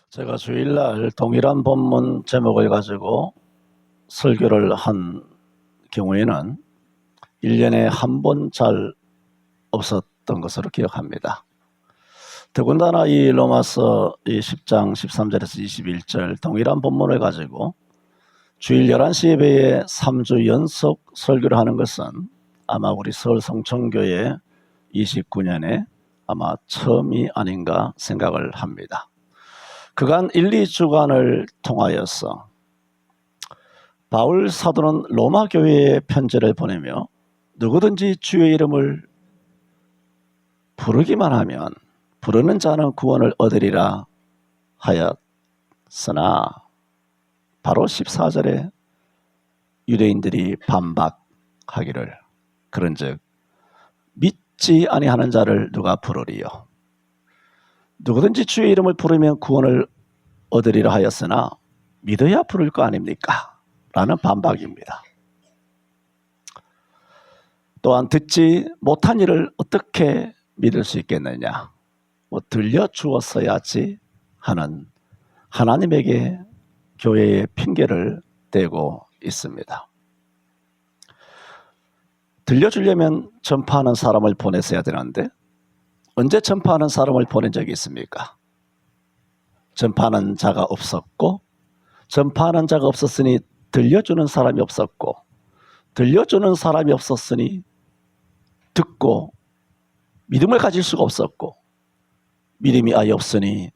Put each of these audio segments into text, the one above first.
제가 주일날 동일한 본문 제목을 가지고 설교를 한 경우에는 1년에 한 번 잘 없었던 것으로 기억합니다. 더군다나 이 로마서 10장 13절에서 21절 동일한 본문을 가지고 주일 11시 예배에 3주 연속 설교를 하는 것은 아마 우리 서울 성천교회 29년에 아마 처음이 아닌가 생각을 합니다. 그간 1, 2주간을 통하여서 바울 사도는 로마 교회에 편지를 보내며 누구든지 주의 이름을 부르기만 하면 부르는 자는 구원을 얻으리라 하였으나 바로 14절에 유대인들이 반박하기를 그런즉 믿지 아니하는 자를 누가 부르리요. 누구든지 주의 이름을 부르면 구원을 얻으리라 하였으나 믿어야 부를 거 아닙니까? 라는 반박입니다. 또한 듣지 못한 일을 어떻게 믿을 수 있겠느냐? 들려주었어야지 하는 하나님에게 교회의 핑계를 대고 있습니다. 들려주려면 전파하는 사람을 보냈어야 되는데 언제 전파하는 사람을 보낸 적이 있습니까? 전파하는 자가 없었고 전파하는 자가 없었으니 들려주는 사람이 없었고 들려주는 사람이 없었으니 듣고 믿음을 가질 수가 없었고 믿음이 아예 없으니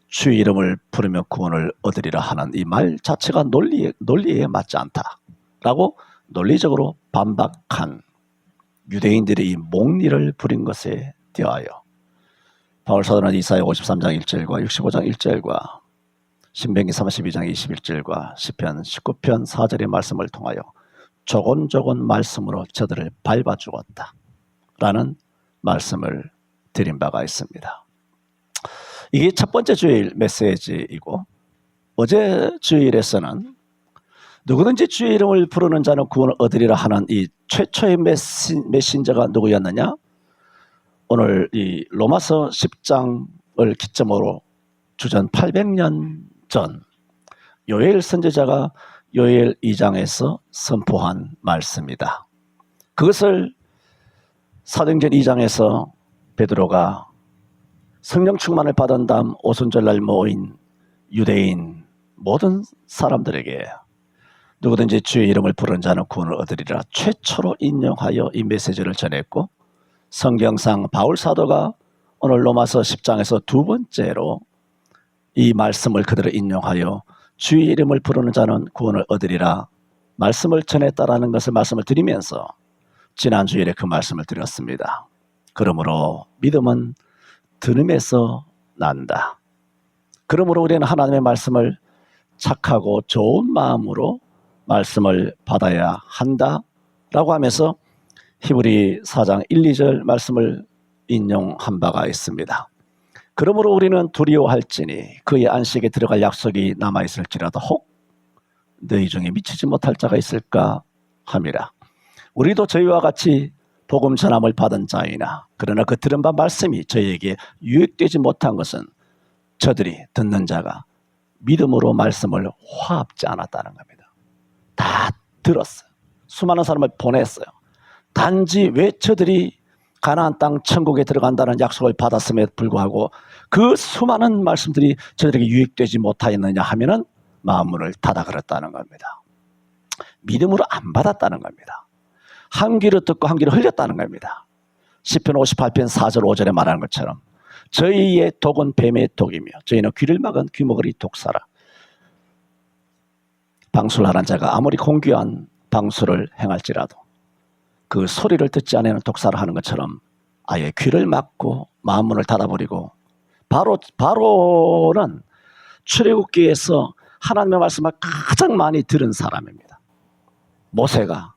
주의 이름을 부르며 구원을 얻으리라 하는 이 말 자체가 논리에 맞지 않다라고 논리적으로 반박한 유대인들의 이 몽리를 부린 것에 대하여 바울 사도는 이사야 53장 1절과 65장 1절과 신명기 32장 21절과 시편 19편 4절의 말씀을 통하여 조곤조곤 말씀으로 저들을 밟아 주었다 라는 말씀을 드린 바가 있습니다. 이게 첫 번째 주일 메시지이고 어제 주일에서는 누구든지 주의 이름을 부르는 자는 구원을 얻으리라 하는 이 최초의 메신저가 누구였느냐? 오늘 이 로마서 10장을 기점으로 주전 800년 전 요엘 선지자가 요엘 2장에서 선포한 말씀이다. 그것을 사도행전 2장에서 베드로가 성령 충만을 받은 다음 오순절날 모인 유대인 모든 사람들에게 누구든지 주의 이름을 부르는 자는 구원을 얻으리라 최초로 인용하여 이 메시지를 전했고 성경상 바울 사도가 오늘 로마서 10장에서 두 번째로 이 말씀을 그대로 인용하여 주의 이름을 부르는 자는 구원을 얻으리라 말씀을 전했다라는 것을 말씀을 드리면서 지난 주일에 그 말씀을 드렸습니다. 그러므로 믿음은 들음에서 난다. 그러므로 우리는 하나님의 말씀을 착하고 좋은 마음으로 말씀을 받아야 한다라고 하면서 히브리 4장 1, 2절 말씀을 인용한 바가 있습니다. 그러므로 우리는 두려워할지니 그의 안식에 들어갈 약속이 남아있을지라도 혹 너희 중에 미치지 못할 자가 있을까 함이라. 우리도 저희와 같이 복음 전함을 받은 자이나 그러나 그 들은 바 말씀이 저희에게 유익되지 못한 것은 저들이 듣는 자가 믿음으로 말씀을 화합지 않았다는 겁니다. 다 들었어요. 수많은 사람을 보냈어요. 단지 왜 저들이 가나안 땅 천국에 들어간다는 약속을 받았음에도 불구하고 그 수많은 말씀들이 저들에게 유익되지 못하였느냐 하면은 마음문을 닫아 걸었다는 겁니다. 믿음으로 안 받았다는 겁니다. 한 귀로 듣고 한 귀로 흘렸다는 겁니다. 시편 58편 4절 5절에 말하는 것처럼 저희의 독은 뱀의 독이며 저희는 귀를 막은 귀머거리 독사라. 방술하는 자가 아무리 공귀한 방술을 행할지라도 그 소리를 듣지 않는 독사를 하는 것처럼 아예 귀를 막고 마음문을 닫아버리고 바로는 출애굽기에서 하나님의 말씀을 가장 많이 들은 사람입니다. 모세가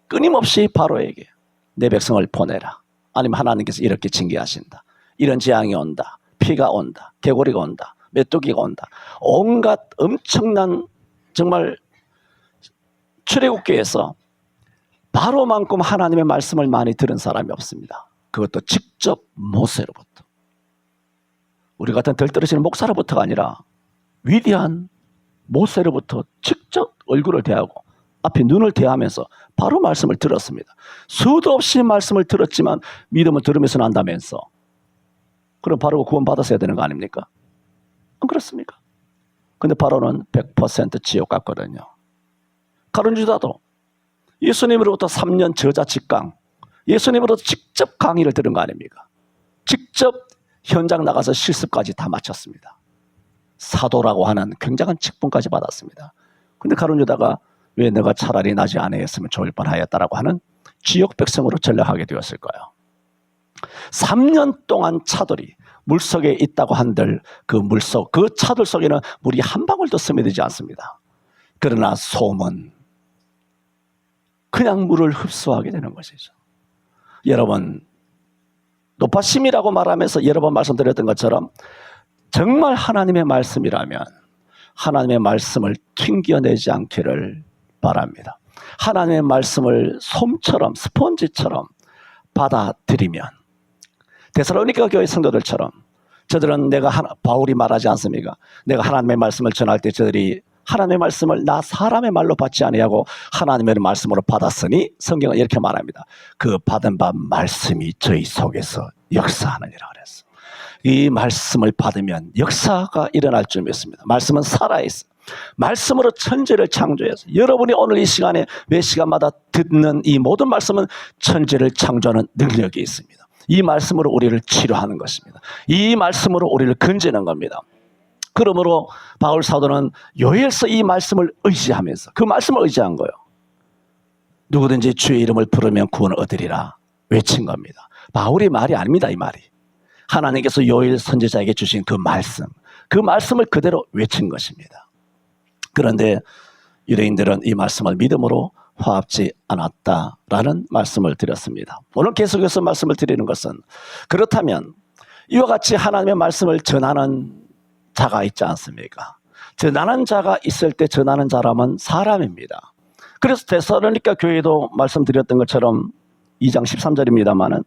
끊임없이 바로에게 내 백성을 보내라. 아니면 하나님께서 이렇게 징계하신다. 이런 재앙이 온다. 피가 온다. 개구리가 온다. 메뚜기가 온다. 온갖 엄청난 정말 출애굽기에서 바로만큼 하나님의 말씀을 많이 들은 사람이 없습니다. 그것도 직접 모세로부터. 우리 같은 덜 떨어지는 목사로부터가 아니라 위대한 모세로부터 직접 얼굴을 대하고 앞에 눈을 대하면서 바로 말씀을 들었습니다. 수도 없이 말씀을 들었지만 믿음을 들으면서 난다면서. 그럼 바로 구원 받았어야 되는 거 아닙니까? 안 그렇습니까? 근데 바로는 100% 지옥 같거든요. 가룟 유다도 예수님으로부터 3년 저자 직강, 예수님으로부터 직접 강의를 들은 거 아닙니까? 직접 현장 나가서 실습까지 다 마쳤습니다. 사도라고 하는 굉장한 직분까지 받았습니다. 근데 가룟 유다가 왜 내가 차라리 나지 아니했으면 좋을 뻔하였다라고 하는 지역 백성으로 전락하게 되었을까요? 3년 동안 차들이 물속에 있다고 한들 그 물속, 그 차들 속에는 물이 한 방울도 스며들지 않습니다. 그러나 솜은 그냥 물을 흡수하게 되는 것이죠. 여러분, 노파심이라고 말하면서 여러 번 말씀드렸던 것처럼 정말 하나님의 말씀이라면 하나님의 말씀을 튕겨내지 않기를 바랍니다. 하나님의 말씀을 솜처럼 스펀지처럼 받아들이면 데살로니가 교회 성도들처럼 저들은 바울이 말하지 않습니까? 내가 하나님의 말씀을 전할 때 저들이 하나님의 말씀을 나 사람의 말로 받지 아니하고 하나님의 말씀으로 받았으니 성경은 이렇게 말합니다. 그 받은 바 말씀이 저희 속에서 역사하느니라 그랬어. 이 말씀을 받으면 역사가 일어날 줄 믿습니다. 말씀은 살아있어. 말씀으로 천지를 창조해서 여러분이 오늘 이 시간에 매 시간마다 듣는 이 모든 말씀은 천지를 창조하는 능력이 있습니다. 이 말씀으로 우리를 치료하는 것입니다. 이 말씀으로 우리를 건지는 겁니다. 그러므로 바울 사도는 요엘서 이 말씀을 의지하면서 그 말씀을 의지한 거예요. 누구든지 주의 이름을 부르면 구원을 얻으리라 외친 겁니다. 바울의 말이 아닙니다. 이 말이 하나님께서 요엘 선지자에게 주신 그 말씀을 그대로 외친 것입니다. 그런데 유대인들은 이 말씀을 믿음으로 화합지 않았다라는 말씀을 드렸습니다. 오늘 계속해서 말씀을 드리는 것은 그렇다면 이와 같이 하나님의 말씀을 전하는 자가 있지 않습니까? 전하는 자가 있을 때 전하는 사람은 사람입니다. 그래서 데살로니가 교회도 말씀드렸던 것처럼 2장 13절입니다만은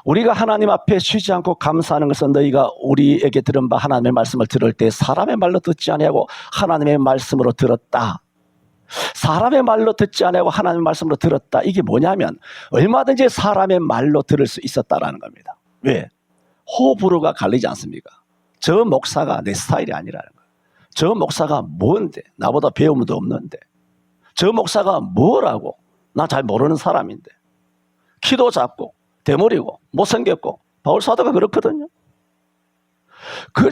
우리가 하나님 앞에 쉬지 않고 감사하는 것은 너희가 우리에게 들은 바 하나님의 말씀을 들을 때 사람의 말로 듣지 아니하고 하나님의 말씀으로 들었다. 사람의 말로 듣지 아니하고 하나님의 말씀으로 들었다. 이게 뭐냐면 얼마든지 사람의 말로 들을 수 있었다라는 겁니다. 왜? 호불호가 갈리지 않습니까? 저 목사가 내 스타일이 아니라는 거예요. 저 목사가 뭔데? 나보다 배움도 없는데. 저 목사가 뭐라고? 나 잘 모르는 사람인데. 키도 작고 대머리고 못생겼고 바울 사도가 그렇거든요.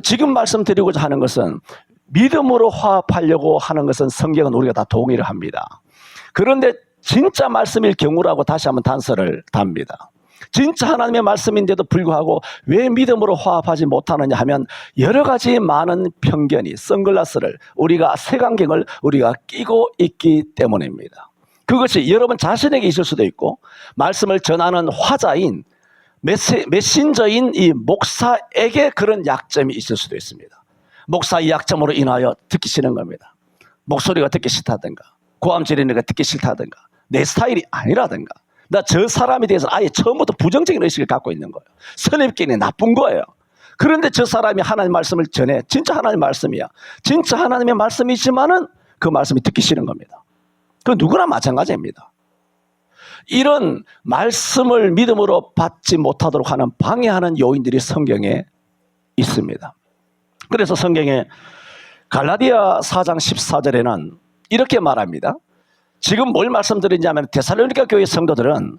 지금 말씀드리고자 하는 것은 믿음으로 화합하려고 하는 것은 성경은 우리가 다 동의를 합니다. 그런데 진짜 말씀일 경우라고 다시 한번 단서를 답니다. 진짜 하나님의 말씀인데도 불구하고 왜 믿음으로 화합하지 못하느냐 하면 여러 가지 많은 편견이 선글라스를 우리가 색안경을 우리가 끼고 있기 때문입니다. 그것이 여러분 자신에게 있을 수도 있고 말씀을 전하는 화자인 메신저인 이 목사에게 그런 약점이 있을 수도 있습니다. 목사의 약점으로 인하여 듣기 싫은 겁니다. 목소리가 듣기 싫다든가 고함 지르는 거 듣기 싫다든가 내 스타일이 아니라든가 나 저 사람에 대해서 아예 처음부터 부정적인 의식을 갖고 있는 거예요. 선입견이 나쁜 거예요. 그런데 저 사람이 하나님의 말씀을 전해. 진짜 하나님의 말씀이야. 진짜 하나님의 말씀이지만은 그 말씀이 듣기 싫은 겁니다. 그 누구나 마찬가지입니다. 이런 말씀을 믿음으로 받지 못하도록 하는 방해하는 요인들이 성경에 있습니다. 그래서 성경에 갈라디아 4장 14절에는 이렇게 말합니다. 지금 뭘 말씀드리냐면 데살로니가 교회 성도들은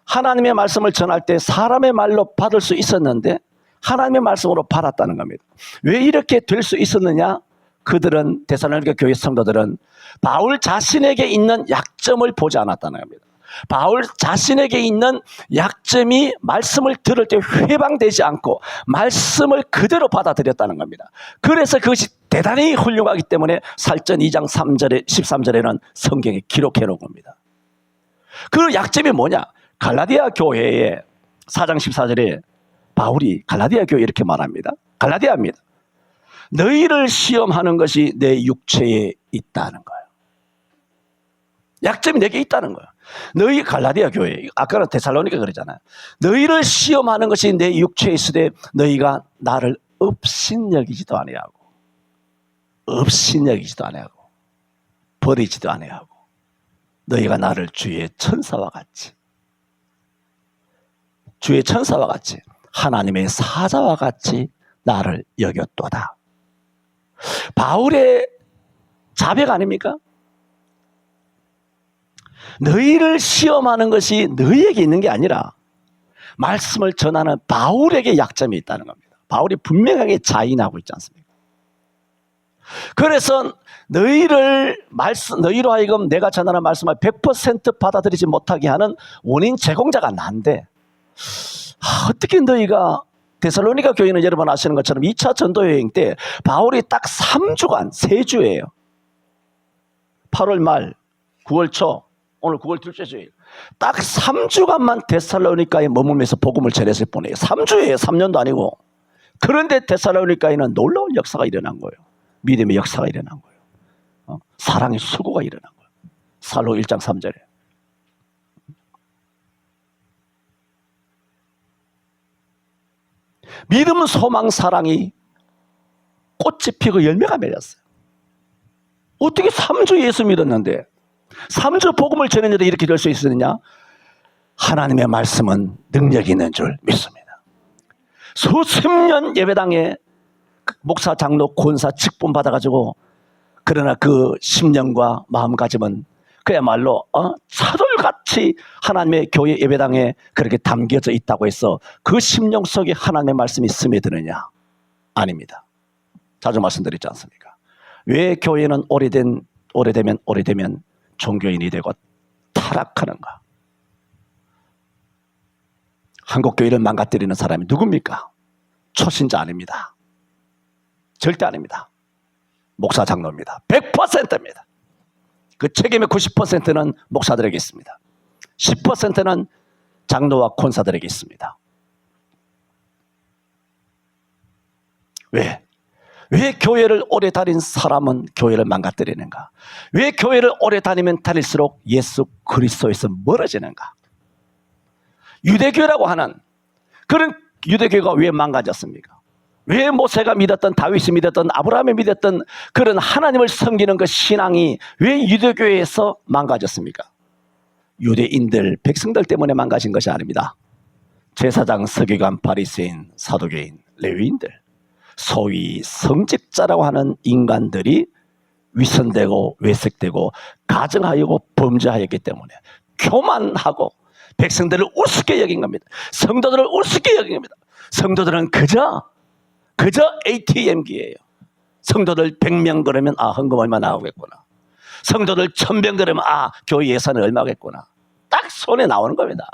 하나님의 말씀을 전할 때 사람의 말로 받을 수 있었는데 하나님의 말씀으로 받았다는 겁니다. 왜 이렇게 될 수 있었느냐? 그들은 데살로니가 교회 성도들은 바울 자신에게 있는 약점을 보지 않았다는 겁니다. 바울 자신에게 있는 약점이 말씀을 들을 때 회방되지 않고 말씀을 그대로 받아들였다는 겁니다. 그래서 그것이 대단히 훌륭하기 때문에 살전 2장 3절에 13절에는 성경에 기록해 놓은 겁니다. 그 약점이 뭐냐? 갈라디아 교회의 4장 14절에 바울이 갈라디아 교회 이렇게 말합니다. 갈라디아입니다. 너희를 시험하는 것이 내 육체에 있다는 거예요. 약점이 내게 있다는 거예요. 너희 갈라디아 교회, 아까는 데살로니가 그러잖아요. 너희를 시험하는 것이 내 육체에 있으되 너희가 나를 업신여기지도 아니하고 없이 여기지도 아니하고 버리지도 아니하고 너희가 나를 주의 천사와 같이 하나님의 사자와 같이 나를 여겼도다. 바울의 자백 아닙니까? 너희를 시험하는 것이 너희에게 있는 게 아니라 말씀을 전하는 바울에게 약점이 있다는 겁니다. 바울이 분명하게 자인하고 있지 않습니까? 그래서 너희로 하여금 내가 전하는 말씀을 100% 받아들이지 못하게 하는 원인 제공자가 난데, 어떻게 너희가, 데살로니가 교회는 여러분 아시는 것처럼 2차 전도 여행 때 바울이 딱 3주간, 3주예요. 8월 말, 9월 초, 오늘 9월 둘째 주일, 딱 3주간만 데살로니가에 머물면서 복음을 전했을 뿐이에요. 3주예요. 3년도 아니고. 그런데 데살로니가에는 놀라운 역사가 일어난 거예요. 믿음의 역사가 일어난 거예요. 사랑의 수고가 일어난 거예요. 살로 1장 3절에. 믿음, 소망, 사랑이 꽃이 피고 열매가 맺었어요. 어떻게 3주 예수 믿었는데 3주 복음을 전했는데 이렇게 될 수 있었느냐? 하나님의 말씀은 능력이 있는 줄 믿습니다. 수십 년 예배당에 목사, 장로, 권사 직분 받아가지고, 그러나 그 심령과 마음가짐은 그야말로 차돌같이 하나님의 교회 예배당에 그렇게 담겨져 있다고 해서 그 심령 속에 하나님의 말씀이 스며드느냐? 아닙니다. 자주 말씀드리지 않습니까? 왜 교회는 오래되면 종교인이 되고 타락하는가? 한국 교회를 망가뜨리는 사람이 누굽니까? 초신자 아닙니다. 절대 아닙니다. 목사, 장로입니다. 100%입니다. 그 책임의 90%는 목사들에게 있습니다. 10%는 장로와 권사들에게 있습니다. 왜 교회를 오래 다닌 사람은 교회를 망가뜨리는가? 왜 교회를 오래 다니면 다닐수록 예수 그리스도에서 멀어지는가? 유대교라고 하는 그런 유대교가 왜 망가졌습니까? 왜 모세가 믿었던, 다윗이 믿었던, 아브라함이 믿었던 그런 하나님을 섬기는 그 신앙이 왜 유대교에서 망가졌습니까? 유대인들, 백성들 때문에 망가진 것이 아닙니다. 제사장, 서기관, 바리새인, 사두개인, 레위인들, 소위 성직자라고 하는 인간들이 위선되고 외색되고 가증하였고 범죄하였기 때문에 교만하고 백성들을 우습게 여긴 겁니다. 성도들을 우습게 여긴 겁니다. 성도들은 그저 ATM기예요. 성도들 100명 그러면 헌금 얼마 나오겠구나. 성도들 1000명 그러면 교회 예산은 얼마겠구나. 딱 손에 나오는 겁니다.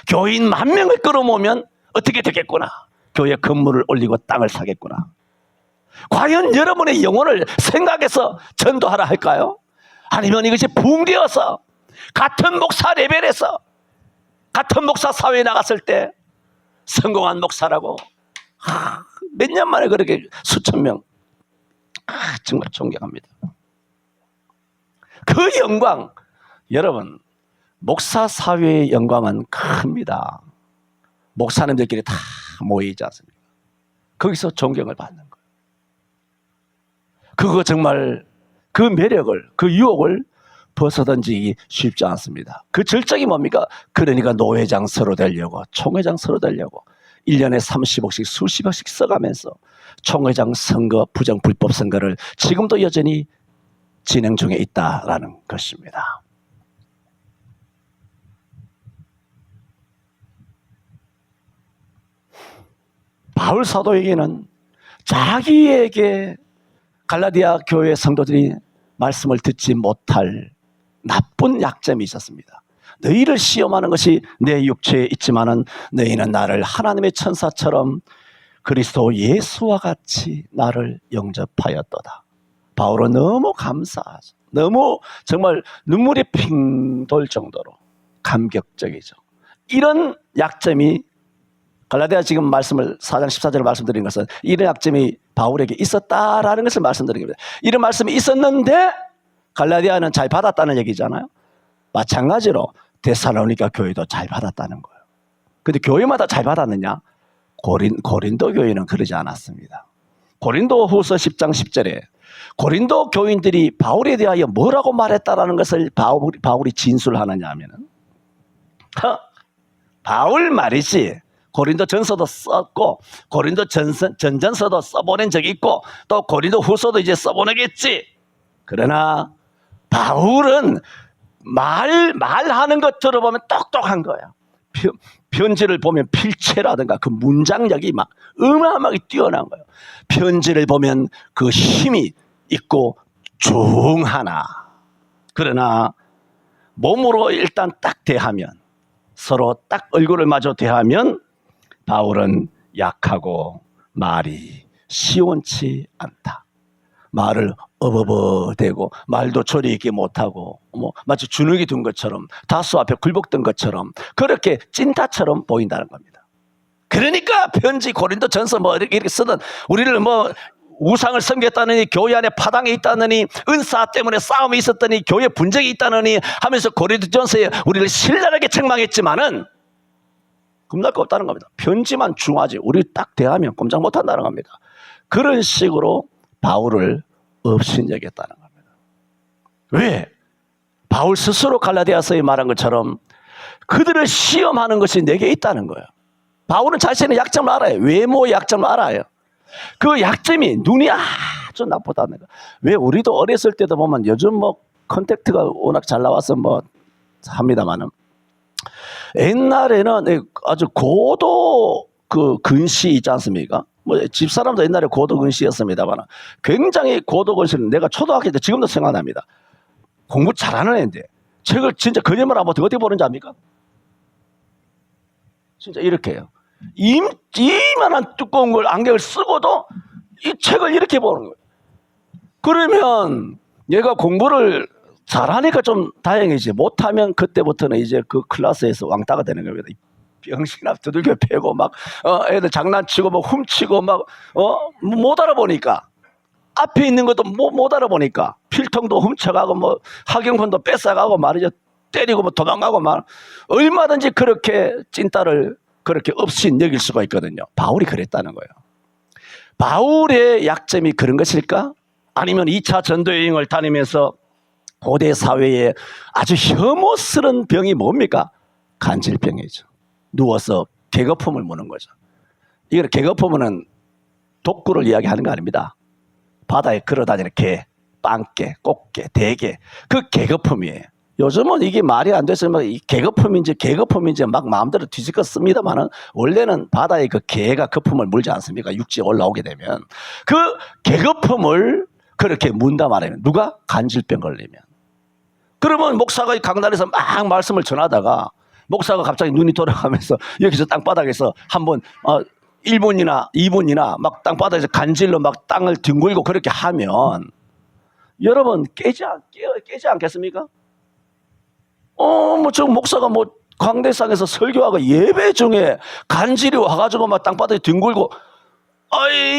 교인 10,000명을 끌어모으면 어떻게 되겠구나. 교회 건물을 올리고 땅을 사겠구나. 과연 여러분의 영혼을 생각해서 전도하라 할까요? 아니면 이것이 붕괴어서 같은 목사 레벨에서 같은 목사 사회에 나갔을 때 성공한 목사라고 몇 년 만에 그렇게 수천 명, 정말 존경합니다. 그 영광, 여러분, 목사 사회의 영광은 큽니다. 목사님들끼리 다 모이지 않습니까? 거기서 존경을 받는 거예요. 그거 정말 그 매력을, 그 유혹을 벗어던지기 쉽지 않습니다. 그 절정이 뭡니까? 그러니까 노회장 서로 되려고, 총회장 서로 되려고 1년에 30억씩 수십억씩 써가면서 총회장 선거, 부정 불법 선거를 지금도 여전히 진행 중에 있다라는 것입니다. 바울 사도에게는 자기에게 갈라디아 교회 성도들이 말씀을 듣지 못할 나쁜 약점이 있었습니다. 너희를 시험하는 것이 내 육체에 있지만은 너희는 나를 하나님의 천사처럼 그리스도 예수와 같이 나를 영접하였도다. 바울은 너무 감사하죠. 너무 정말 눈물이 핑 돌 정도로 감격적이죠. 이런 약점이 갈라디아 지금 말씀을 4장 14절에 말씀드린 것은 이런 약점이 바울에게 있었다라는 것을 말씀드립니다. 이런 말씀이 있었는데 갈라디아는 잘 받았다는 얘기잖아요. 마찬가지로 데살로니가 교회도 잘 받았다는 거예요. 근데 교회마다 잘 받았느냐? 고린도 교회는 그러지 않았습니다. 고린도후서 10장 10절에 고린도 교인들이 바울에 대하여 뭐라고 말했다라는 것을 바울이 진술하느냐 하면은 바울 말이지 고린도 전서도 썼고 고린도 전전서도 써보낸 적이 있고 또 고린도 후서도 이제 써보내겠지. 그러나 바울은 말하는 것 들어보면 똑똑한 거야. 편지를 보면 필체라든가 그 문장력이 막 어마어마하게 뛰어난 거예요. 편지를 보면 그 힘이 있고 중하나 그러나 몸으로 일단 딱 대하면 서로 딱 얼굴을 마주 대하면 바울은 약하고 말이 시원치 않다. 말을 어버버대고 말도 조리 있게 못하고 마치 주눅이 든 것처럼 다수 앞에 굴복된 것처럼 그렇게 찐따처럼 보인다는 겁니다. 그러니까 편지 고린도 전서 이렇게 쓰던 우리를 우상을 섬겼다느니 교회 안에 파당이 있다느니 은사 때문에 싸움이 있었더니 교회 분쟁이 있다느니 하면서 고린도 전서에 우리를 신랄하게 책망했지만은 겁날 거 없다는 겁니다. 편지만 중하지 우리 딱 대하면 꼼짝 못한다는 겁니다. 그런 식으로 바울을 업신여겼다는 겁니다. 왜? 바울 스스로 갈라디아서에 말한 것처럼 그들을 시험하는 것이 내게 있다는 거예요. 바울은 자신의 약점을 알아요. 외모의 약점을 알아요. 그 약점이 눈이 아주 나쁘다는 거예요. 왜 우리도 어렸을 때도 보면 요즘 컨택트가 워낙 잘 나와서 합니다만은 옛날에는 아주 고도 그 근시 있지 않습니까? 집사람도 옛날에 고도 근시였습니다만 굉장히 고도 근시는 내가 초등학교 때 지금도 생각납니다. 공부 잘하는 애인데 책을 진짜 거짓말 안 보고 어떻게 보는지 압니까? 진짜 이렇게 해요. 이만한 두꺼운 걸 안경을 쓰고도 이 책을 이렇게 보는 거예요. 그러면 얘가 공부를 잘하니까 좀 다행이지 못하면 그때부터는 이제 그 클래스에서 왕따가 되는 겁니다. 병신아 두들겨 패고 애들 장난치고 훔치고 못 알아보니까 앞에 있는 것도 못 알아보니까 필통도 훔쳐가고 학용품도 뺏어가고 말이죠. 때리고 도망가고 얼마든지 그렇게 찐따를 그렇게 없인 여길 수가 있거든요. 바울이 그랬다는 거예요. 바울의 약점이 그런 것일까? 아니면 2차 전도 여행을 다니면서 고대 사회에 아주 혐오스러운 병이 뭡니까? 간질병이죠. 누워서 개거품을 무는 거죠. 이걸 개거품은 독구를 이야기하는 거 아닙니다. 바다에 걸어다니는 개, 빵개, 꽃게, 대게 그 개거품이에요. 요즘은 이게 말이 안 돼서 이 개거품인지 막 마음대로 뒤집어 씁니다만은 원래는 바다에 그 개가 거품을 물지 않습니까? 육지에 올라오게 되면 그 개거품을 그렇게 문다 말하면 누가 간질병 걸리면 그러면 목사가 강단에서 막 말씀을 전하다가 목사가 갑자기 눈이 돌아가면서 여기서 땅바닥에서 한번 1분이나 2분이나 막 땅바닥에서 간질로 막 땅을 뒹굴고 그렇게 하면 여러분 깨지 않겠습니까? 저 목사가 광대상에서 설교하고 예배 중에 간질이 와가지고 막 땅바닥에 뒹굴고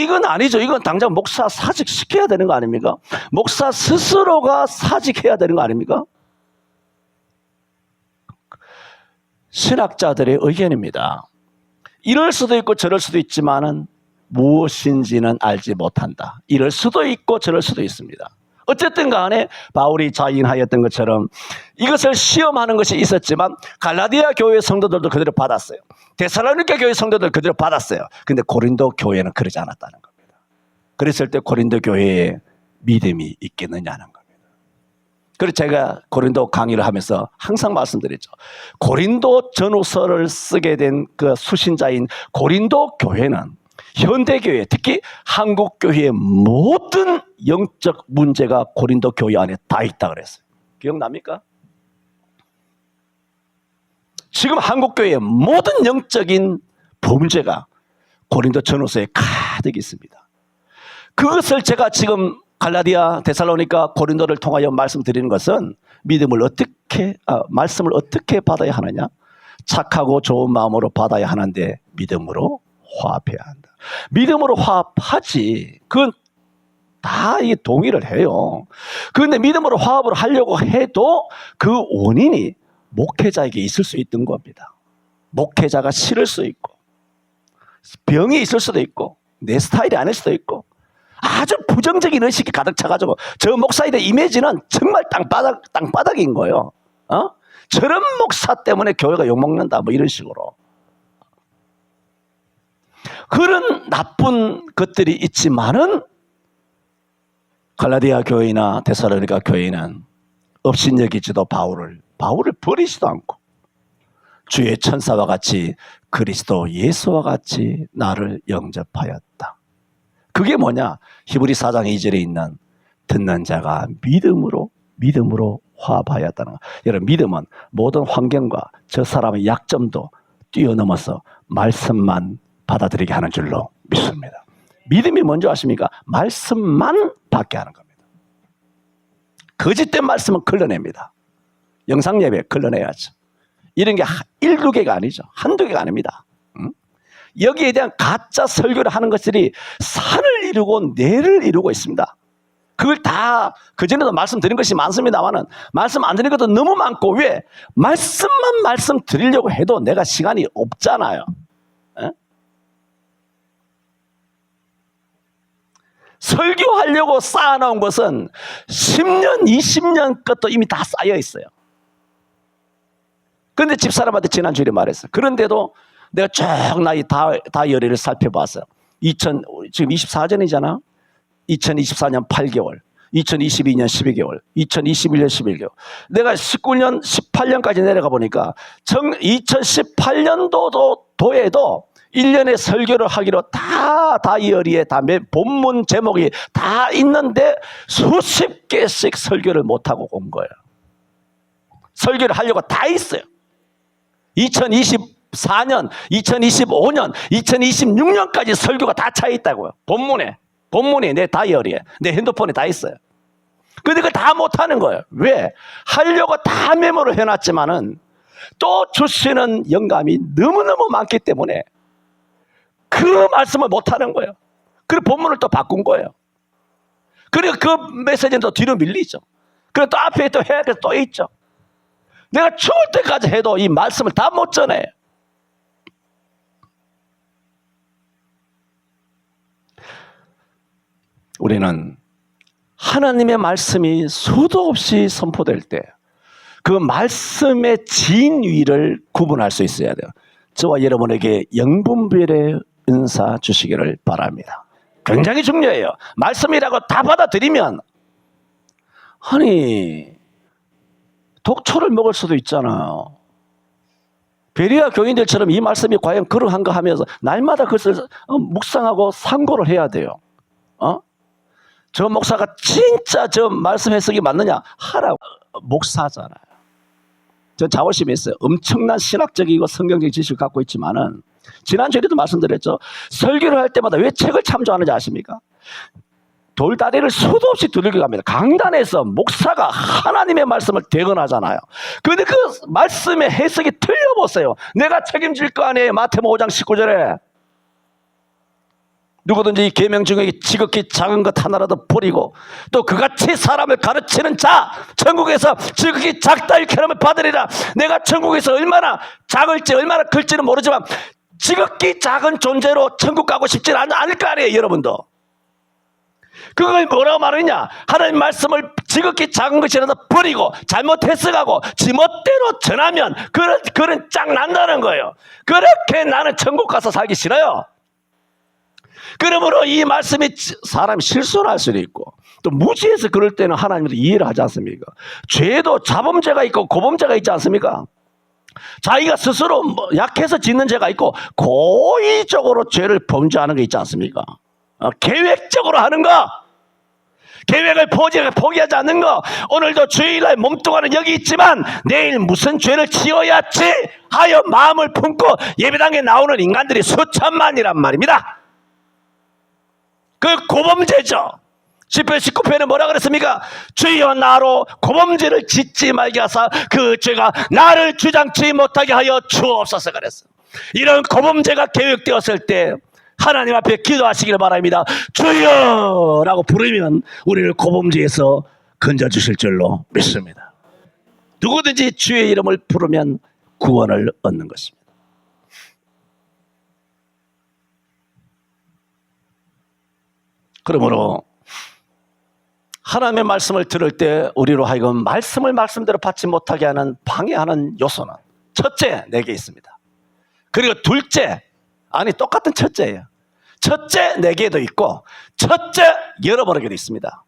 이건 아니죠. 이건 당장 목사 사직시켜야 되는 거 아닙니까? 목사 스스로가 사직해야 되는 거 아닙니까? 신학자들의 의견입니다. 이럴 수도 있고 저럴 수도 있지만은 무엇인지는 알지 못한다. 이럴 수도 있고 저럴 수도 있습니다. 어쨌든 간에 바울이 자인하였던 것처럼 이것을 시험하는 것이 있었지만 갈라디아 교회 성도들도 그대로 받았어요. 데살로니가 교회 성도들 그대로 받았어요. 근데 고린도 교회는 그러지 않았다는 겁니다. 그랬을 때 고린도 교회에 믿음이 있겠느냐는 겁니다. 그래서 제가 고린도 강의를 하면서 항상 말씀드리죠. 고린도 전후서를 쓰게 된 그 수신자인 고린도 교회는 현대교회, 특히 한국교회의 모든 영적 문제가 고린도 교회 안에 다 있다 그랬어요. 기억납니까? 지금 한국교회의 모든 영적인 범죄가 고린도 전후서에 가득 있습니다. 그것을 제가 지금 갈라디아, 데살로니가, 고린도를 통하여 말씀드리는 것은 말씀을 어떻게 받아야 하느냐? 착하고 좋은 마음으로 받아야 하는데 믿음으로 화합해야 한다. 믿음으로 화합하지. 그건 다 동의를 해요. 그런데 믿음으로 화합을 하려고 해도 그 원인이 목회자에게 있을 수 있던 겁니다. 목회자가 싫을 수 있고 병이 있을 수도 있고 내 스타일이 아닐 수도 있고 아주 부정적인 의식이 가득 차가지고 저 목사에 대한 이미지는 정말 땅바닥인 거예요. 저런 목사 때문에 교회가 욕먹는다 뭐 이런 식으로. 그런 나쁜 것들이 있지만은 갈라디아 교회나 데살로니가 교회는 업신여기지도 바울을 버리지도 않고 주의 천사와 같이 그리스도 예수와 같이 나를 영접하였다. 그게 뭐냐? 히브리 4장 2절에 있는 듣는 자가 믿음으로 화합하였다는 거. 여러분, 믿음은 모든 환경과 저 사람의 약점도 뛰어넘어서 말씀만 받아들이게 하는 줄로 믿습니다. 믿음이 뭔지 아십니까? 말씀만 받게 하는 겁니다. 거짓된 말씀은 걸러냅니다. 영상예배 걸러내야죠. 이런 게 1-2개가 아니죠. 1-2개가 아닙니다. 여기에 대한 가짜 설교를 하는 것들이 산을 이루고 내를 이루고 있습니다. 그걸 다 그전에도 말씀드린 것이 많습니다만은 말씀 안 드린 것도 너무 많고, 왜? 말씀만 말씀드리려고 해도 내가 시간이 없잖아요. 설교하려고 쌓아놓은 것은 10년, 20년 것도 이미 다 쌓여 있어요. 그런데 집사람한테 지난주에 말했어요. 그런데도 내가 쭉 나이 다이어리를 살펴봤어요. 지금 24전이잖아. 2024년 8개월, 2022년 12개월, 2021년 11개월. 내가 19년, 18년까지 내려가 보니까 2018년도에도 1년에 설교를 하기로 다 다이어리에 다 본문 제목이 다 있는데 수십 개씩 설교를 못하고 온 거예요. 설교를 하려고 다 있어요. 2024년, 2025년, 2026년까지 설교가 다 차 있다고요. 본문에 내 다이어리에, 내 핸드폰에 다 있어요. 근데 그걸 다 못하는 거예요. 왜? 하려고 다 메모를 해놨지만은 또 주시는 영감이 너무너무 많기 때문에 그 말씀을 못하는 거예요. 그리고 본문을 또 바꾼 거예요. 그리고 그 메시지는 또 뒤로 밀리죠. 그리고 또 앞에 또 해야 될 게 또 있죠. 내가 죽을 때까지 해도 이 말씀을 다 못 전해요. 우리는 하나님의 말씀이 수도 없이 선포될 때 그 말씀의 진위를 구분할 수 있어야 돼요. 저와 여러분에게 영분별의 은사 주시기를 바랍니다. 굉장히 중요해요. 말씀이라고 다 받아들이면, 아니 독초를 먹을 수도 있잖아요. 베리아 교인들처럼 이 말씀이 과연 그러한가 하면서 날마다 그것을 묵상하고 상고를 해야 돼요. 저 목사가 진짜 저 말씀 해석이 맞느냐? 하라고. 목사잖아요. 저 자부심이 있어요. 엄청난 신학적이고 성경적 지식을 갖고 있지만은, 지난주에도 말씀드렸죠. 설교를 할 때마다 왜 책을 참조하는지 아십니까? 돌다리를 수도 없이 두들겨 갑니다. 강단에서 목사가 하나님의 말씀을 대언하잖아요. 그런데 그 말씀의 해석이 틀려보세요. 내가 책임질 거 아니에요. 마태복음 5장 19절에 누구든지 이 계명 중에 지극히 작은 것 하나라도 버리고 또 그같이 사람을 가르치는 자 천국에서 지극히 작다 이렇게 하면 받으리라. 내가 천국에서 얼마나 작을지 얼마나 클지는 모르지만 지극히 작은 존재로 천국 가고 싶지는 않을 거 아니에요. 여러분도 그걸 뭐라고 말하느냐? 하나님 말씀을 지극히 작은 것이라도 버리고 잘못 해석하고 지멋대로 전하면 그런 짱 난다는 거예요. 그렇게 나는 천국 가서 살기 싫어요. 그러므로 이 말씀이 사람이 실수를 할 수도 있고 또 무지해서 그럴 때는 하나님도 이해를 하지 않습니까? 죄도 자범죄가 있고 고범죄가 있지 않습니까? 자기가 스스로 약해서 짓는 죄가 있고 고의적으로 죄를 범죄하는 게 있지 않습니까? 계획적으로 하는 거, 계획을 포기하지 않는 거. 오늘도 주일날 몸뚱아리는 여기 있지만 내일 무슨 죄를 지어야지 하여 마음을 품고 예배당에 나오는 인간들이 수천만이란 말입니다. 그 고범죄죠. 시편 19편에 뭐라 그랬습니까? 주여 나로 고범죄를 짓지 말게 하사 그 죄가 나를 주장치 못하게 하여 주옵소서 그랬어요. 이런 고범죄가 계획되었을 때 하나님 앞에 기도하시길 바랍니다. 주여 라고 부르면 우리를 고범죄에서 건져주실 줄로 믿습니다. 누구든지 주의 이름을 부르면 구원을 얻는 것입니다. 그러므로 하나님의 말씀을 들을 때 우리로 하여금 말씀을 말씀대로 받지 못하게 하는 방해하는 요소는 첫째, 내게 있습니다. 그리고 둘째, 아니 똑같은 첫째예요. 첫째, 내게도 있고 첫째, 여러분에게도 있습니다.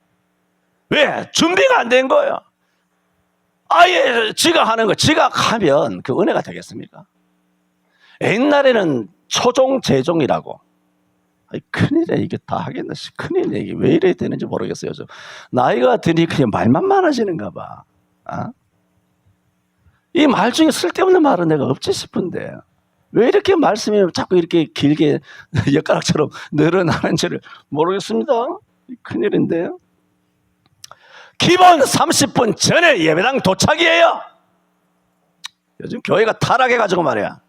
왜? 준비가 안 된 거예요. 아예 지각하는 거, 지각하면 그 은혜가 되겠습니까? 옛날에는 초종, 재종이라고. 아니, 큰일이야. 이게 다 하겠나? 큰일이야. 이게 왜 이래야 되는지 모르겠어요. 나이가 드니 그냥 말만 많아지는가 봐. 이 말 중에 쓸데없는 말은 내가 없지 싶은데 왜 이렇게 말씀이 자꾸 이렇게 길게 엿가락처럼 늘어나는지를 모르겠습니다. 큰일인데요. 기본 30분 전에 예배당 도착이에요. 요즘 교회가 타락해가지고 말이야.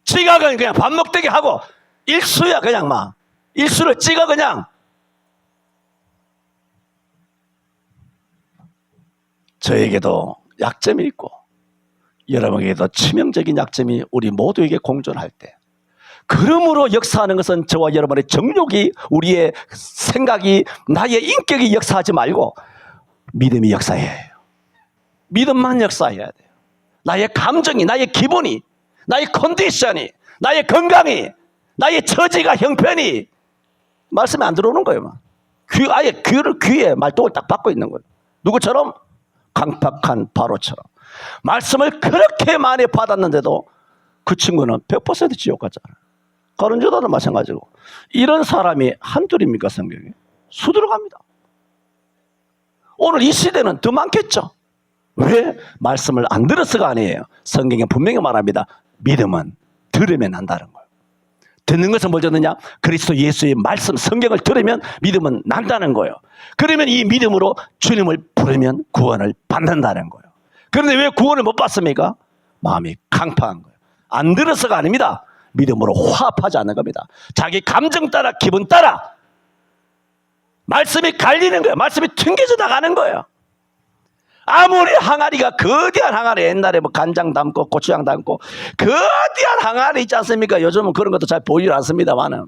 지각은 그냥 밥 먹대기 하고 일수야. 그냥 막 일수를 찍어. 그냥 저에게도 약점이 있고 여러분에게도 치명적인 약점이 우리 모두에게 공존할 때, 그러므로 역사하는 것은 저와 여러분의 정욕이, 우리의 생각이, 나의 인격이 역사하지 말고 믿음이 역사해야 해요. 믿음만 역사해야 돼요. 나의 감정이, 나의 기분이, 나의 컨디션이, 나의 건강이, 나의 처지가, 형편이 말씀에 안 들어오는 거예요. 아예 귀에 말뚝을 딱 박고 있는 거예요. 누구처럼? 강팍한 바로처럼. 말씀을 그렇게 많이 받았는데도 그 친구는 100% 지옥 갔잖아요. 그런 유다도 마찬가지고. 이런 사람이 한둘입니까? 성경에 수두룩합니다. 오늘 이 시대는 더 많겠죠. 왜? 말씀을 안 들어서가 아니에요. 성경에 분명히 말합니다. 믿음은 들으면 난다는 거예요. 듣는 것은 뭘 듣느냐? 그리스도 예수의 말씀, 성경을 들으면 믿음은 난다는 거예요. 그러면 이 믿음으로 주님을 부르면 구원을 받는다는 거예요. 그런데 왜 구원을 못 받습니까? 마음이 강팍한 거예요. 안 들어서가 아닙니다. 믿음으로 화합하지 않는 겁니다. 자기 감정 따라, 기분 따라 말씀이 갈리는 거예요. 말씀이 튕겨져 나가는 거예요. 아무리 항아리가, 거대한 항아리, 옛날에 뭐 간장 담고 고추장 담고 거대한 항아리 있지 않습니까? 요즘은 그런 것도 잘 보이지 않습니다만은,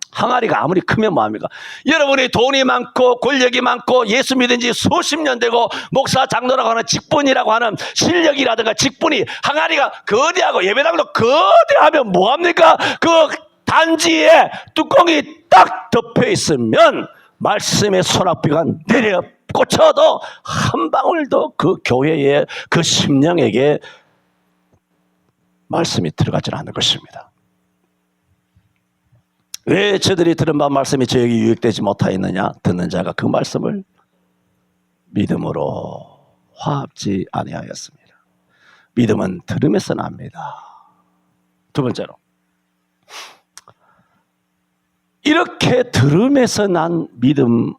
항아리가 아무리 크면 뭐합니까? 여러분이 돈이 많고 권력이 많고 예수 믿은 지 수십 년 되고 목사, 장로라고 하는 직분이라고 하는 실력이라든가 직분이, 항아리가 거대하고 예배당도 거대하면 뭐합니까? 그 단지에 뚜껑이 딱 덮여 있으면 말씀의 소낙비가 내려 꽂혀도 한 방울도 그 교회의 그 심령에게 말씀이 들어가지 않는 것입니다. 왜 저들이 들은 바 말씀이 저에게 유익되지 못하였느냐? 듣는 자가 그 말씀을 믿음으로 화합지 아니하였습니다. 믿음은 들음에서 납니다. 두 번째로, 이렇게 들음에서 난 믿음이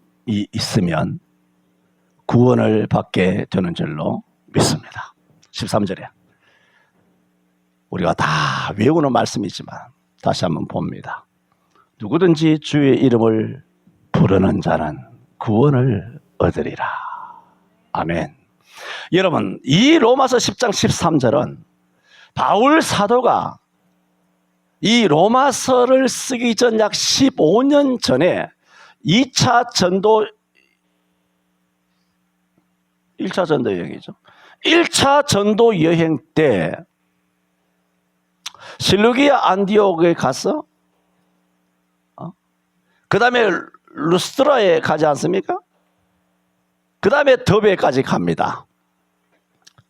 있으면 구원을 받게 되는 줄로 믿습니다. 13절에 우리가 다 외우는 말씀이지만 다시 한번 봅니다. 누구든지 주의 이름을 부르는 자는 구원을 얻으리라. 아멘. 여러분, 이 로마서 10장 13절은 바울 사도가 이 로마서를 쓰기 전 약 15년 전에 2차 전도, 1차 전도 여행이죠. 1차 전도 여행 때 실루기아 안디옥에 가서 그 다음에 루스트라에 가지 않습니까? 그 다음에 더베까지 갑니다.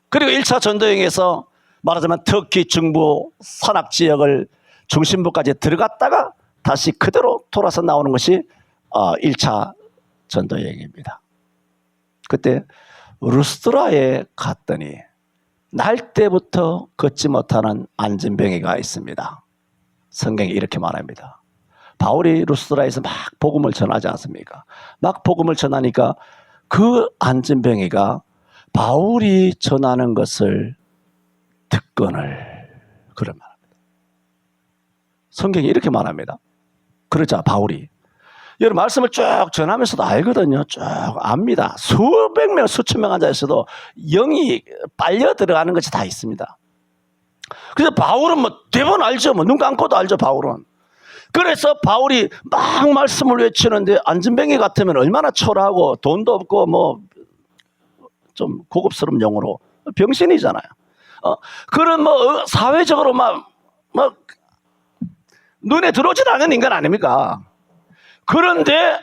그리고 1차 전도여행에서 말하자면 터키 중부 산악지역을 중심부까지 들어갔다가 다시 그대로 돌아서 나오는 것이 1차 전도여행입니다. 그때 루스트라에 갔더니 날 때부터 걷지 못하는 안진뱅이가 있습니다. 성경이 이렇게 말합니다. 바울이 루스트라에서 막 복음을 전하지 않습니까? 막 복음을 전하니까 그 안진뱅이가 바울이 전하는 것을 듣거늘, 그런 말합니다. 성경이 이렇게 말합니다. 그러자 바울이, 여러분 말씀을 쭉 전하면서도 알거든요. 쭉 압니다. 수백 명, 수천 명 앉아있어도 영이 빨려 들어가는 것이 다 있습니다. 그래서 바울은 뭐 대부분 알죠. 뭐 눈 감고도 알죠. 바울은. 그래서 바울이 막 말씀을 외치는데 안진뱅이 같으면 얼마나 초라하고 돈도 없고 뭐 좀 고급스러운 용어로 병신이잖아요. 그런 뭐 사회적으로 막 눈에 들어오지도 않는 인간 아닙니까? 그런데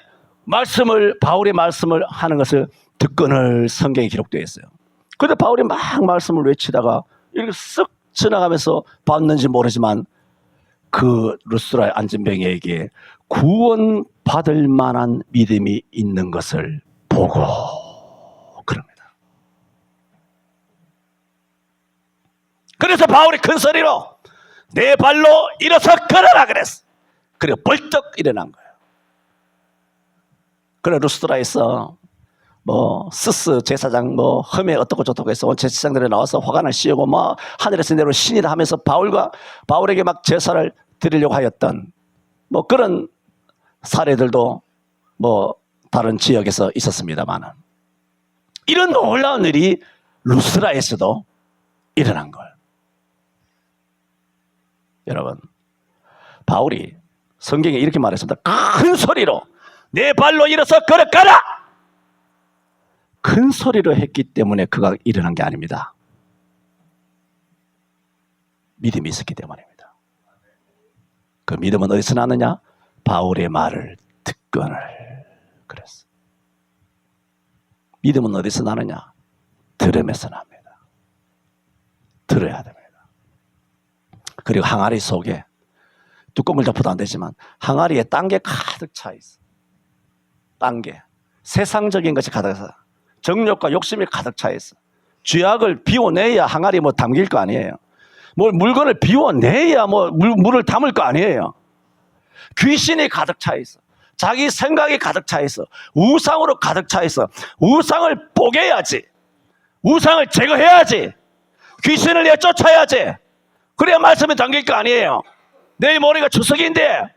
바울의 말씀을 하는 것을 듣거늘 성경에 기록되어 있어요. 그런데 바울이 막 말씀을 외치다가 이렇게 쓱 지나가면서 봤는지 모르지만 그 루스드라의 안진뱅이에게 구원받을 만한 믿음이 있는 것을 보고 그럽니다. 그래서 바울이 큰 소리로 내 발로 일어서 걸어라 그랬어. 그리고 벌떡 일어난 거예요. 그래 루스드라에서 뭐 스스 제사장 뭐 흠에 어떻고 저떻고 해서 온 제사장들이 나와서 화관을 씌우고 뭐 하늘에서 내려 신이라 하면서 바울에게 막 제사를 드리려고 하였던 뭐 그런 사례들도 뭐 다른 지역에서 있었습니다만 이런 놀라운 일이 루스드라에서도 일어난 거예요. 여러분, 바울이 성경에 이렇게 말했습니다. 큰 소리로 내 발로 일어서 걸어가라! 큰 소리로 했기 때문에 그가 일어난 게 아닙니다. 믿음이 있었기 때문입니다. 그 믿음은 어디서 나느냐? 바울의 말을 듣거늘 그랬어. 믿음은 어디서 나느냐? 들음에서 납니다. 들어야 됩니다. 그리고 항아리 속에 뚜껑을 덮어도 안 되지만 항아리에 딴 게 가득 차 있어. 딴 게 세상적인 것이 가득해서 정욕과 욕심이 가득 차 있어. 쥐약을 비워내야 항아리에 뭐 담길 거 아니에요. 뭘 물건을 비워내야 뭐 물을 담을 거 아니에요. 귀신이 가득 차 있어. 자기 생각이 가득 차 있어. 우상으로 가득 차 있어. 우상을 뽀개야지. 우상을 제거해야지. 귀신을 내쫓아야지. 그래야 말씀이 담길 거 아니에요. 내일 모레가 추석인데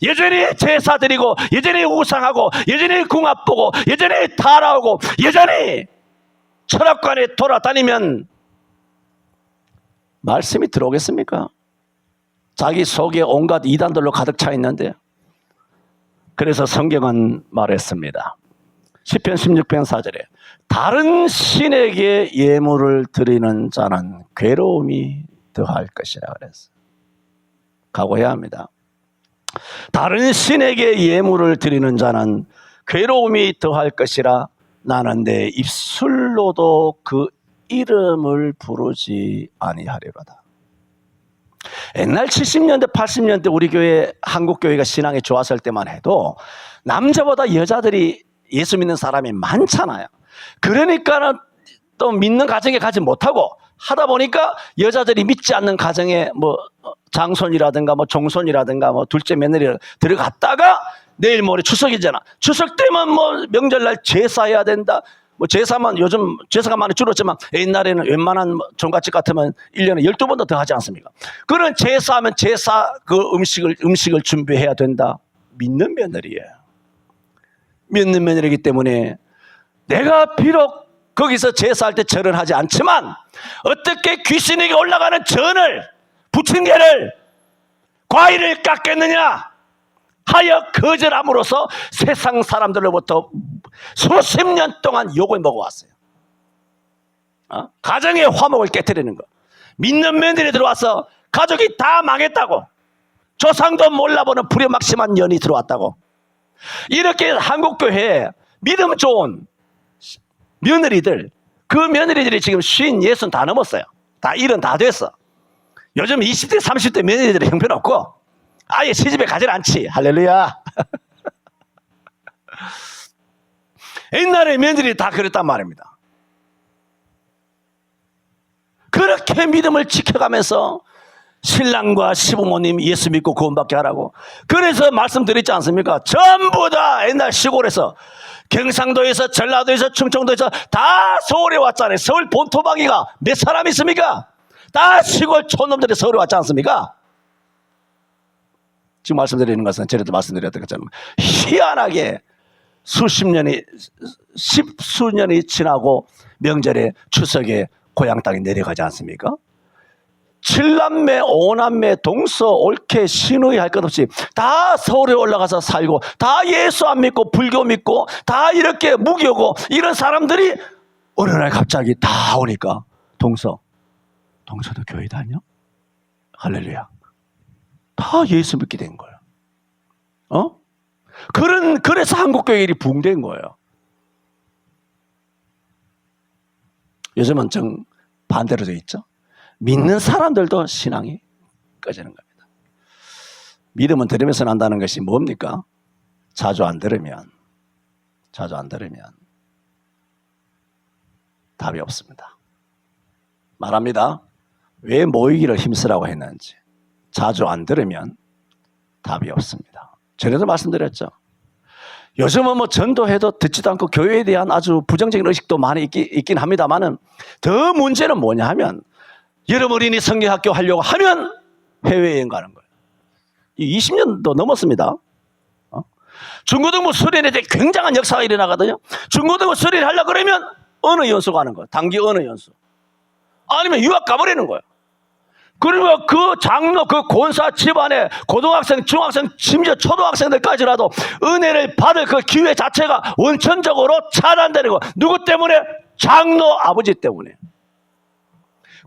여전히 제사 드리고 여전히 우상하고 여전히 궁합 보고 여전히 타락하고 여전히 철학관에 돌아다니면 말씀이 들어오겠습니까? 자기 속에 온갖 이단들로 가득 차 있는데. 그래서 성경은 말했습니다. 시편 16편 4절에 다른 신에게 예물을 드리는 자는 괴로움이 더할 것이라 그랬어요. 각오해야 합니다. 다른 신에게 예물을 드리는 자는 괴로움이 더할 것이라 나는 내 입술로도 그 이름을 부르지 아니하리로다. 옛날 70년대 80년대 우리 교회 한국 교회가 신앙이 좋았을 때만 해도 남자보다 여자들이 예수 믿는 사람이 많잖아요. 그러니까는 또 믿는 가정에 가지 못하고 하다 보니까 여자들이 믿지 않는 가정에 뭐 장손이라든가 뭐 종손이라든가 뭐 둘째 며느리 들어갔다가 내일 모레 추석이잖아. 추석 때면 뭐 명절날 제사해야 된다. 뭐 제사만 요즘 제사가 많이 줄었지만 옛날에는 웬만한 종갓집 같으면 1년에 12번도 더 하지 않습니까? 그런 제사하면 제사 그 음식을 준비해야 된다. 믿는 며느리예요. 믿는 며느리이기 때문에 내가 비록 거기서 제사할 때 절을 하지 않지만 어떻게 귀신에게 올라가는 전을 부침개를 과일을 깎겠느냐 하여 거절함으로써 세상 사람들로부터 수십 년 동안 욕을 먹어왔어요. 가정의 화목을 깨뜨리는 거. 믿는 며느리 들어와서 가족이 다 망했다고. 조상도 몰라보는 불효막심한 년이 들어왔다고. 이렇게 한국교회에 믿음 좋은 며느리들, 그 며느리들이 지금 50, 60 다 넘었어요. 다 일은 다 됐어. 요즘 20대 30대 며느리들이 형편없고 아예 시집에 가질 않지. 할렐루야. 옛날에 며느리 다 그랬단 말입니다. 그렇게 믿음을 지켜가면서 신랑과 시부모님 예수 믿고 구원받게 하라고. 그래서 말씀드렸지 않습니까? 전부 다 옛날 시골에서 경상도에서 전라도에서 충청도에서 다 서울에 왔잖아요. 서울 본토박이가 몇 사람 있습니까? 다 시골 촌놈들이 서울에 왔지 않습니까? 지금 말씀드리는 것은 전에도 말씀드렸던 것처럼 희한하게 십수년이 지나고 명절에 추석에 고향 땅에 내려가지 않습니까? 칠남매, 오남매, 동서, 올케, 신우이 할 것 없이 다 서울에 올라가서 살고 다 예수 안 믿고 불교 믿고 다 이렇게 무교고 이런 사람들이 어느 날 갑자기 다 오니까 동서도 교회 다녀? 할렐루야. 다 예수 믿게 된 거예요. 그래서 한국교회일이 붕된 거예요. 요즘은 정 반대로 되어 있죠. 믿는 사람들도 신앙이 꺼지는 겁니다. 믿음은 들으면서 난다는 것이 뭡니까? 자주 안 들으면 답이 없습니다. 말합니다. 왜 모이기를 힘쓰라고 했는지. 자주 안 들으면 답이 없습니다. 전에도 말씀드렸죠. 요즘은 뭐 전도해도 듣지도 않고 교회에 대한 아주 부정적인 의식도 많이 있긴 합니다만은 더 문제는 뭐냐 하면 여러분 어린이 성경학교 하려고 하면 해외여행 가는 거예요. 20년도 넘었습니다. 중고등부 수련회 때 굉장한 역사가 일어나거든요. 중고등부 수련회 하려고 그러면 언어 연수 가는 거예요. 단기 언어 연수. 아니면 유학 가버리는 거예요. 그리고 그 장로, 그 권사 집안에 고등학생, 중학생, 심지어 초등학생들까지라도 은혜를 받을 그 기회 자체가 원천적으로 차단되는 거. 누구 때문에? 장로 아버지 때문에.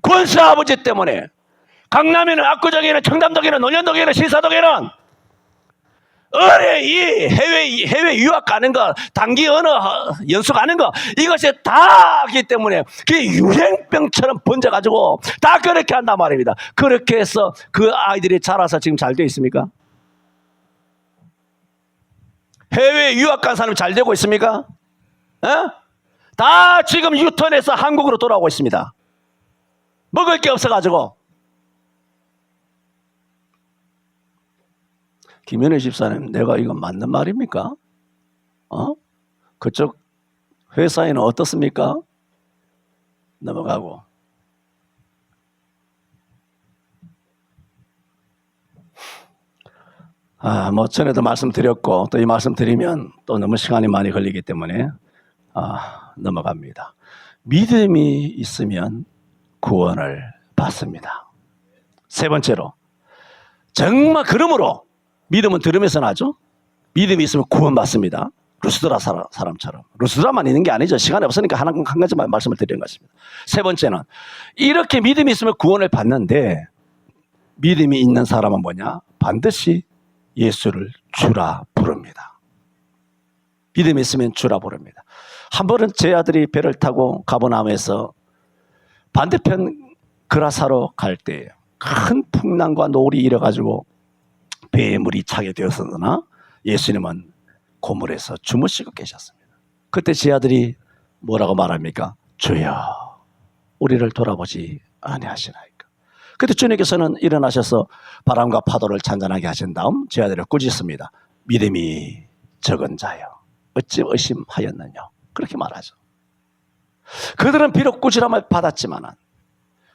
권사 아버지 때문에. 강남에는, 압구정에는, 청담동에는, 논현동에는, 신사동에는 해외 유학 가는 거, 단기 언어 연수 가는 거, 이것이 다 하기 때문에 그게 유행병처럼 번져가지고 다 그렇게 한단 말입니다. 그렇게 해서 그 아이들이 자라서 지금 잘 되어 있습니까? 해외 유학 간 사람이 잘 되고 있습니까? 다 지금 유턴해서 한국으로 돌아오고 있습니다. 먹을 게 없어가지고. 김현희 집사님, 내가 이거 맞는 말입니까? 그쪽 회사에는 어떻습니까? 넘어가고. 뭐 전에도 말씀드렸고 또 이 말씀 드리면 또 너무 시간이 많이 걸리기 때문에 넘어갑니다. 믿음이 있으면 구원을 받습니다. 세 번째로, 정말 그러므로 믿음은 들으면서 나죠. 믿음이 있으면 구원받습니다. 루스드라 사람처럼. 루스드라만 있는 게 아니죠. 시간이 없으니까 한 가지만 말씀을 드리는 것입니다. 세 번째는 이렇게 믿음이 있으면 구원을 받는데 믿음이 있는 사람은 뭐냐? 반드시 예수를 주라 부릅니다. 믿음이 있으면 주라 부릅니다. 한 번은 제 아들이 배를 타고 가버나움에서 반대편 그라사로 갈 때 큰 풍랑과 노을이 일어가지고 배에 물이 차게 되었으나 예수님은 고물에서 주무시고 계셨습니다. 그때 제 아들이 뭐라고 말합니까? 주여, 우리를 돌아보지 아니하시나이까. 그때 주님께서는 일어나셔서 바람과 파도를 잔잔하게 하신 다음 제 아들을 꾸짖습니다. 믿음이 적은 자여, 어찌 의심하였느냐. 그렇게 말하죠. 그들은 비록 꾸지람을 받았지만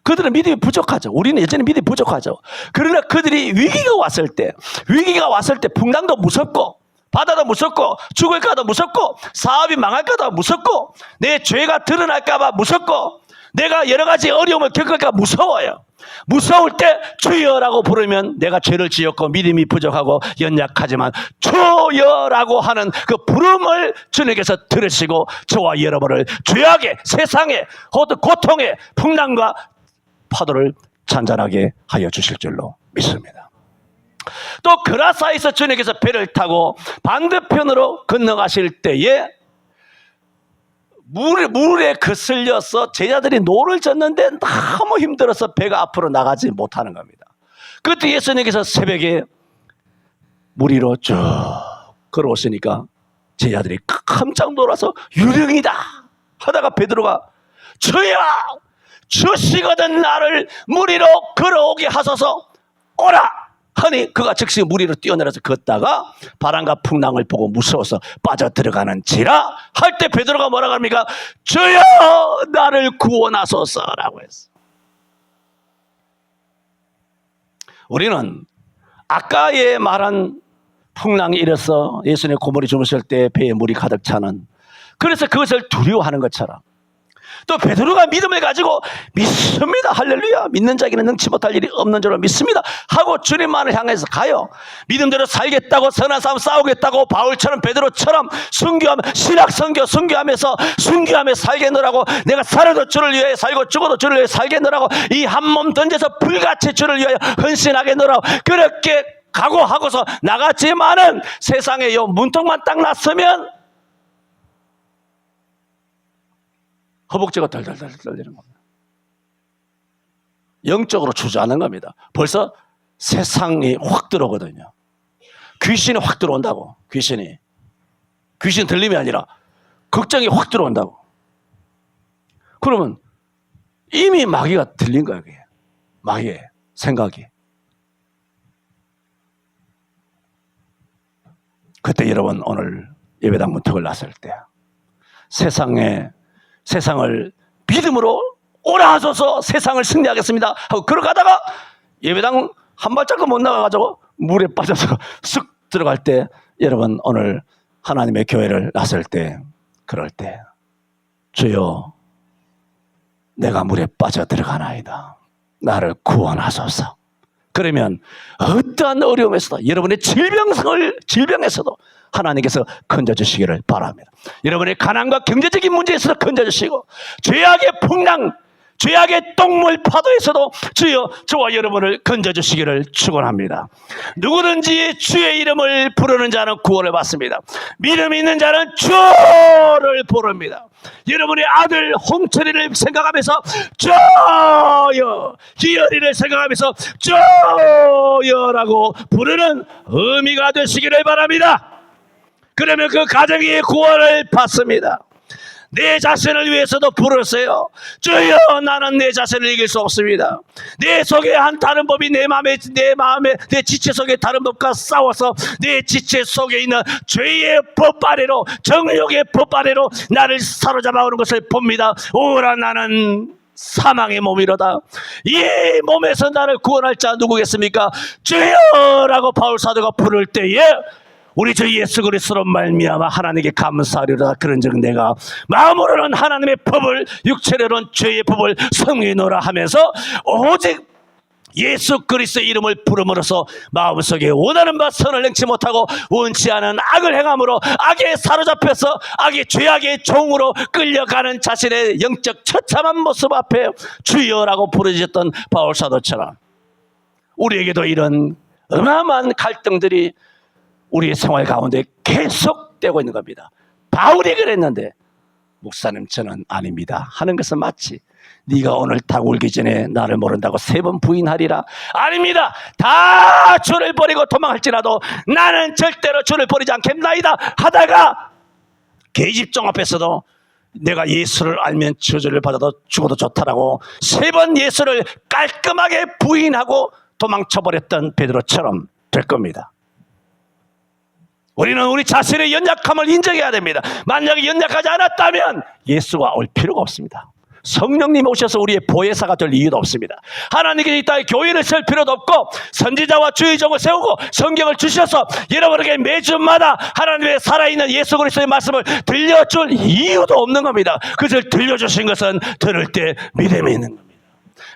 그들은 믿음이 부족하죠. 우리는 여전히 믿음이 부족하죠. 그러나 그들이 위기가 왔을 때 풍랑도 무섭고 바다도 무섭고 죽을까도 무섭고 사업이 망할까도 무섭고 내 죄가 드러날까봐 무섭고 내가 여러 가지 어려움을 겪을까 무서워요. 무서울 때 주여라고 부르면 내가 죄를 지었고 믿음이 부족하고 연약하지만 주여라고 하는 그 부름을 주님께서 들으시고 저와 여러분을 죄악의 세상의 고통의 풍랑과 파도를 잔잔하게 하여 주실 줄로 믿습니다. 또 그라사에서 주님께서 배를 타고 반대편으로 건너가실 때에 물에 거슬려서 제자들이 노를 젓는데 너무 힘들어서 배가 앞으로 나가지 못하는 겁니다. 그때 예수님께서 새벽에 물 위로 쭉 걸어오시니까 제자들이 깜짝 놀라서 유령이다 하다가 베드로가 주여, 주시거든 나를 물 위로 걸어오게 하소서 오라 하니 그가 즉시 물 위로 뛰어내려서 걷다가 바람과 풍랑을 보고 무서워서 빠져들어가는지라 할 때 베드로가 뭐라고 합니까? 주여 나를 구원하소서라고 했어. 우리는 아까에 말한 풍랑이 일어서 예수님의 고물이 주무실 때 배에 물이 가득 차는, 그래서 그것을 두려워하는 것처럼 또 베드로가 믿음을 가지고 믿습니다. 할렐루야. 믿는 자에게는 능치 못할 일이 없는 줄로 믿습니다 하고 주님만을 향해서 가요. 믿음대로 살겠다고, 선한 싸움 싸우겠다고, 바울처럼 베드로처럼 순교하며 신학 선교 순교하면서 살겠노라고, 내가 살아도 주를 위하여 살고 죽어도 주를 위하여 살겠노라고, 이 한 몸 던져서 불같이 주를 위하여 헌신하겠노라고 그렇게 각오하고서 나갔지만은 세상에 요 문턱만 딱 났으면 허벅지가 덜덜덜 떨리는 겁니다. 영적으로 주저하는 겁니다. 벌써 세상이 확 들어오거든요. 귀신이 확 들어온다고. 귀신 들림이 아니라 걱정이 확 들어온다고. 그러면 이미 마귀가 들린 거예요. 그게. 마귀의 생각이. 그때 여러분 오늘 예배당 문턱을 났을 때 세상을 믿음으로 오라 하소서, 세상을 승리하겠습니다 하고 걸어가다가 예배당 한 발짝도 못 나가가지고 물에 빠져서 쓱 들어갈 때, 여러분 오늘 하나님의 교회를 나설 때, 그럴 때 주여 내가 물에 빠져 들어가나이다, 나를 구원하소서. 그러면 어떠한 어려움에서도, 여러분의 질병에서도 하나님께서 건져주시기를 바랍니다. 여러분의 가난과 경제적인 문제에서도 건져주시고, 죄악의 풍랑, 죄악의 똥물 파도에서도 주여 저와 여러분을 건져주시기를 축원합니다. 누구든지 주의 이름을 부르는 자는 구원을 받습니다. 믿음 있는 자는 주를 부릅니다. 여러분의 아들 홍철이를 생각하면서 주여, 희열이를 생각하면서 주여라고 부르는 의미가 되시기를 바랍니다. 그러면 그 가정이 구원을 받습니다. 내 자신을 위해서도 부르세요. 주여, 나는 내 자신을 이길 수 없습니다. 내 속에 한 다른 법이 내 마음에 내 지체 속에 다른 법과 싸워서 내 지체 속에 있는 죄의 법 아래로, 정욕의 법 아래로 나를 사로잡아오는 것을 봅니다. 오라, 나는 사망의 몸이로다. 이 몸에서 나를 구원할 자 누구겠습니까? 주여라고 바울 사도가 부를 때에 우리 주 예수 그리스도로 말미암아 하나님께 감사하리로다. 그런즉 내가 마음으로는 하나님의 법을, 육체로는 죄의 법을 성행하노라 하면서 오직 예수 그리스도의 이름을 부름으로써 마음속에 원하는 바 선을 행치 못하고 원치 않은 악을 행함으로 악에 사로잡혀서 악의 죄악의 종으로 끌려가는 자신의 영적 처참한 모습 앞에 주여라고 부르짖었던 바울 사도처럼 우리에게도 이런 어마어마한 갈등들이 우리의 생활 가운데 계속되고 있는 겁니다. 바울이 그랬는데 목사님 저는 아닙니다 하는 것은 마치 네가 오늘 닭 울기 전에 나를 모른다고 3번 부인하리라. 아닙니다. 다 주를 버리고 도망할지라도 나는 절대로 주를 버리지 않겠나이다 하다가 계집종 앞에서도 내가 예수를 알면 저주를 받아도 죽어도 좋다라고 3번 예수를 깔끔하게 부인하고 도망쳐버렸던 베드로처럼 될 겁니다. 우리는 우리 자신의 연약함을 인정해야 됩니다. 만약에 연약하지 않았다면 예수가 올 필요가 없습니다. 성령님이 오셔서 우리의 보혜사가 될 이유도 없습니다. 하나님께서 이 땅에 교회를 세울 필요도 없고 선지자와 주의 종을 세우고 성경을 주셔서 여러분에게 매주마다 하나님의 살아있는 예수 그리스도의 말씀을 들려줄 이유도 없는 겁니다. 그것을 들려주신 것은 들을 때 믿음이 있는 겁니다.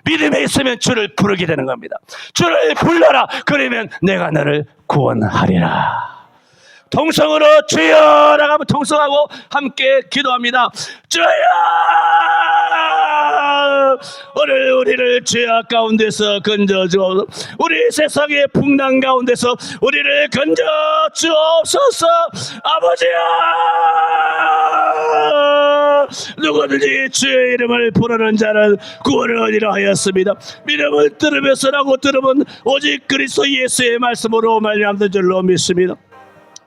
믿음에 있으면 주를 부르게 되는 겁니다. 주를 불러라. 그러면 내가 너를 구원하리라. 통성으로 주여라고 하면 통성하고 함께 기도합니다. 주여, 오늘 우리를 죄악 가운데서 건져주옵소서. 우리 세상의 풍랑 가운데서 우리를 건져주옵소서. 아버지야, 누구든지 주의 이름을 부르는 자는 구원을 얻으리라 하였습니다. 믿음을 들으면서라고 들으면 오직 그리스도 예수의 말씀으로 말미암는 줄로 믿습니다.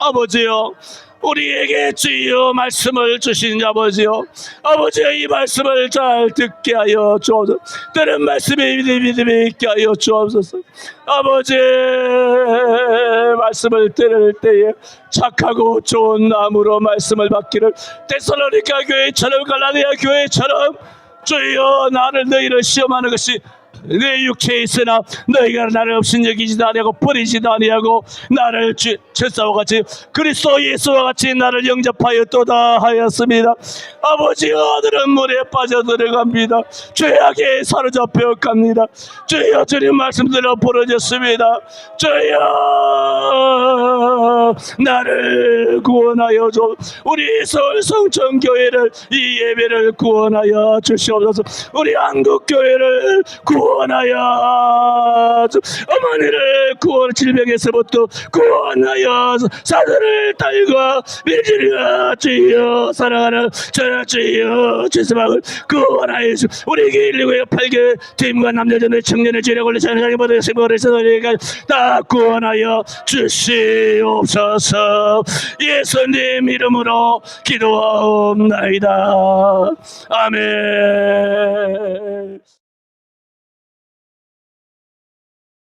아버지요, 우리에게 주여 말씀을 주신 아버지요, 아버지여 이 말씀을 잘 듣게 하여 주옵소서. 들은 말씀에 믿음이 있게 하여 주옵소서. 아버지, 말씀을 들을 때에 착하고 좋은 나무로 말씀을 받기를, 데살로니가 교회처럼 갈라디아 교회처럼 주여 나를 너희를 시험하는 것이 내 육체에 있으나 너희가 나를 없인 여기지도 아니하고 버리지도 아니하고 나를 죄사와 같이 그리스도 예수와 같이 나를 영접하였도다 하였습니다. 아버지, 아들은 물에 빠져 들어갑니다. 죄악에 사로잡혀 갑니다. 주여, 주님 말씀대로 부러졌습니다. 주여, 나를 구원하여 줘. 우리 서울 성천교회를, 이 예배를 구원하여 주시옵소서. 우리 한국교회를 구원하여 주. 어머니를 구원, 질병에서부터 구원하여 사들을 딸과 밀지리가 주여, 사랑하는 저를 주여, 주스방을 구원하여 주. 우리 119의 8개 팀과 남녀자들 청년의 죄를 걸려 자녀의 모든 생물을 써서니까 다 구원하여 주시옵소서. 예수님 이름으로 기도하옵나이다. 아멘.